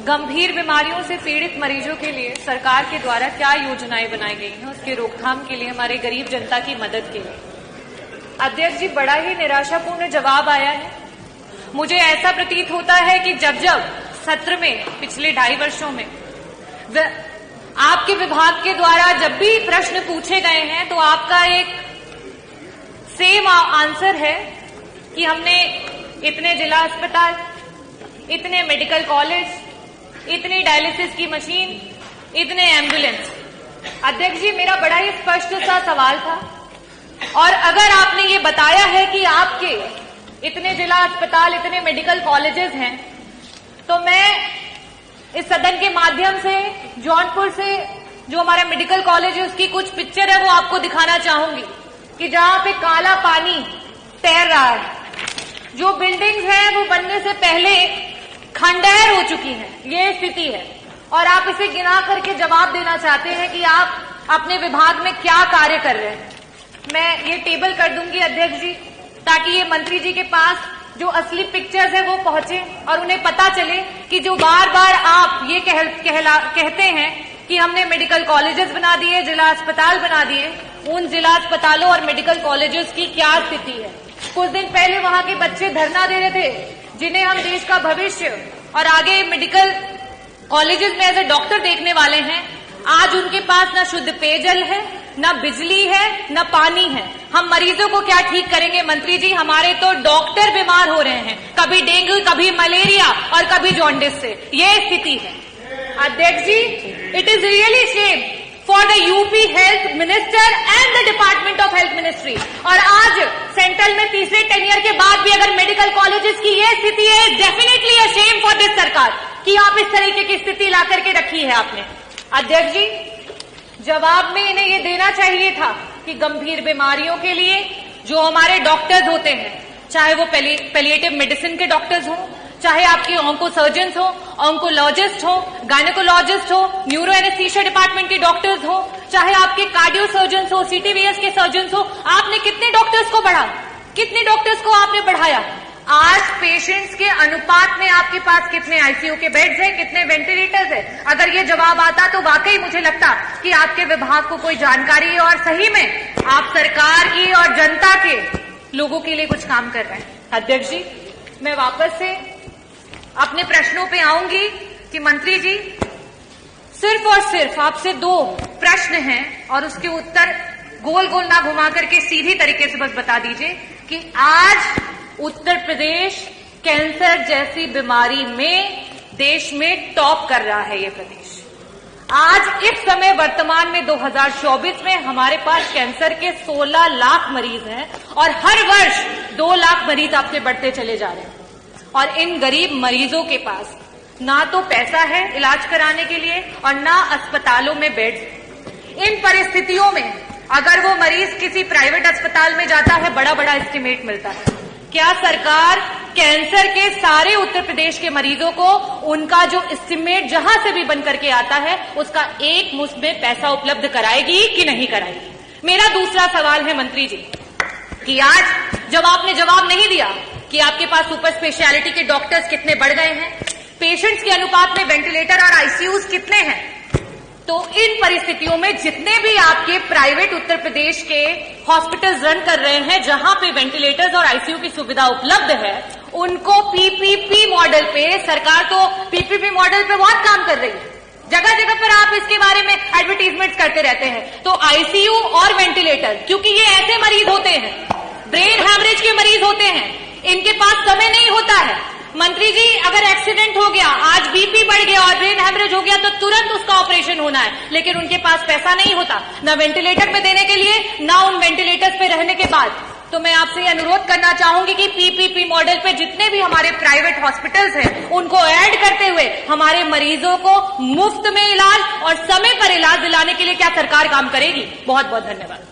गंभीर बीमारियों से पीड़ित मरीजों के लिए सरकार के द्वारा क्या योजनाएं बनाई गई हैं, उसके रोकथाम के लिए, हमारे गरीब जनता की मदद के लिए। अध्यक्ष जी, बड़ा ही निराशापूर्ण जवाब आया है। मुझे ऐसा प्रतीत होता है कि जब जब सत्र में पिछले 2.5 वर्षों में आपके विभाग के द्वारा जब भी प्रश्न पूछे गए हैं तो आपका एक सेम आंसर है कि हमने इतने जिला अस्पताल, इतने मेडिकल कॉलेज, इतनी डायलिसिस की मशीन, इतने एम्बुलेंस। अध्यक्ष जी, मेरा बड़ा ही स्पष्ट सा सवाल था, और अगर आपने ये बताया है कि आपके इतने जिला अस्पताल, इतने मेडिकल कॉलेजेस हैं, तो मैं इस सदन के माध्यम से जौनपुर से जो हमारा मेडिकल कॉलेज है उसकी कुछ पिक्चर है वो आपको दिखाना चाहूंगी कि जहां पे काला पानी तैर रहा है, जो बिल्डिंग्स हैं वो बनने से पहले खंडहर हो चुकी हैं, ये स्थिति है। और आप इसे गिना करके जवाब देना चाहते हैं कि आप अपने विभाग में क्या कार्य कर रहे हैं। मैं ये टेबल कर दूंगी अध्यक्ष जी, ताकि ये मंत्री जी के पास जो असली पिक्चर्स है वो पहुंचे और उन्हें पता चले कि जो बार बार आप ये कहते हैं कि हमने मेडिकल कॉलेजेस बना दिए, जिला अस्पताल बना दिए, उन जिला अस्पतालों और मेडिकल कॉलेजेस की क्या स्थिति है। कुछ दिन पहले वहां के बच्चे धरना दे रहे थे, जिन्हें हम देश का भविष्य और आगे मेडिकल कॉलेजेस में एज ए डॉक्टर देखने वाले हैं। आज उनके पास ना शुद्ध पेयजल है, न बिजली है, न पानी है। हम मरीजों को क्या ठीक करेंगे मंत्री जी? हमारे तो डॉक्टर बीमार हो रहे हैं, कभी डेंगू, कभी मलेरिया और कभी जॉन्डिस से। ये स्थिति है अध्यक्ष जी। It is really shame for the UP health minister and the department of health ministry. और आज सेंट्रल में तीसरे टेन्योर के बाद भी अगर मेडिकल कॉलेजेस की ये स्थिति है, definitely a shame for this सरकार कि आप इस तरीके की स्थिति ला करके रखी है आपने। अध्यक्ष जी, जवाब में इन्हें ये देना चाहिए था कि गंभीर बीमारियों के लिए जो हमारे डॉक्टर्स होते हैं, चाहे वो पैलिएटिव मेडिसिन के डॉक्टर्स हों, चाहे आपके ऑन्को सर्जन्स हो, ऑन्कोलॉजिस्ट हो, गायनेकोलॉजिस्ट हो, न्यूरो एनेस्थीसिया डिपार्टमेंट के डॉक्टर्स हो, चाहे आपके कार्डियो सर्जन्स हो, सीटीवीएस के सर्जन्स हो, आपने कितने डॉक्टर्स को बढ़ा, कितने डॉक्टर्स को आपने बढ़ाया? आज पेशेंट्स के अनुपात में आपके पास कितने आईसीयू के बेड्स हैं, कितने वेंटिलेटर्स हैं? अगर ये जवाब आता तो वाकई मुझे लगता कि आपके विभाग को कोई जानकारी है और सही में आप सरकार की और जनता के लोगों के लिए कुछ काम कर रहे हैं। अध्यक्ष जी, मैं वापस से अपने प्रश्नों पे आऊंगी कि मंत्री जी, सिर्फ और सिर्फ आपसे 2 प्रश्न हैं और उसके उत्तर गोल गोल ना घुमा करके सीधी तरीके से बस बता दीजिए कि आज उत्तर प्रदेश कैंसर जैसी बीमारी में देश में टॉप कर रहा है। ये प्रदेश आज इस समय वर्तमान में 2024 में हमारे पास कैंसर के 16 लाख मरीज हैं और हर वर्ष 2 लाख मरीज आपसे बढ़ते चले जा रहे हैं। और इन गरीब मरीजों के पास ना तो पैसा है इलाज कराने के लिए और ना अस्पतालों में बेड्स। इन परिस्थितियों में अगर वो मरीज किसी प्राइवेट अस्पताल में जाता है, बड़ा बड़ा एस्टीमेट मिलता है। क्या सरकार कैंसर के सारे उत्तर प्रदेश के मरीजों को उनका जो एस्टीमेट जहां से भी बन करके आता है उसका एक मुश्त में पैसा उपलब्ध कराएगी कि नहीं कराएगी? मेरा दूसरा सवाल है मंत्री जी कि आज जब आपने जवाब नहीं दिया कि आपके पास सुपर स्पेशलिटी के डॉक्टर्स कितने बढ़ गए हैं, पेशेंट्स के अनुपात में वेंटिलेटर और आईसीयूज कितने हैं, तो इन परिस्थितियों में जितने भी आपके प्राइवेट उत्तर प्रदेश के हॉस्पिटल्स रन कर रहे हैं जहां पे वेंटिलेटर्स और आईसीयू की सुविधा उपलब्ध है, उनको पीपीपी मॉडल पे, सरकार तो पीपीपी मॉडल पे बहुत काम कर रही है, जगह जगह पर आप इसके बारे में एडवर्टीजमेंट करते रहते हैं। तो आईसीयू और वेंटिलेटर, क्योंकि ये ऐसे मरीज होते हैं, ब्रेन हैमरेज के मरीज होते हैं, इनके पास समय नहीं होता है। मंत्री जी, अगर एक्सीडेंट हो गया, आज बीपी बढ़ गया और ब्रेन हैमरेज हो गया तो तुरंत उसका ऑपरेशन होना है, लेकिन उनके पास पैसा नहीं होता ना वेंटिलेटर पे देने के लिए, ना उन वेंटिलेटर्स पे रहने के बाद। तो मैं आपसे अनुरोध करना चाहूंगी कि पीपीपी मॉडल पे जितने भी हमारे प्राइवेट हॉस्पिटल्स हैं उनको ऐड करते हुए हमारे मरीजों को मुफ्त में इलाज और समय पर इलाज दिलाने के लिए क्या सरकार काम करेगी? बहुत बहुत धन्यवाद।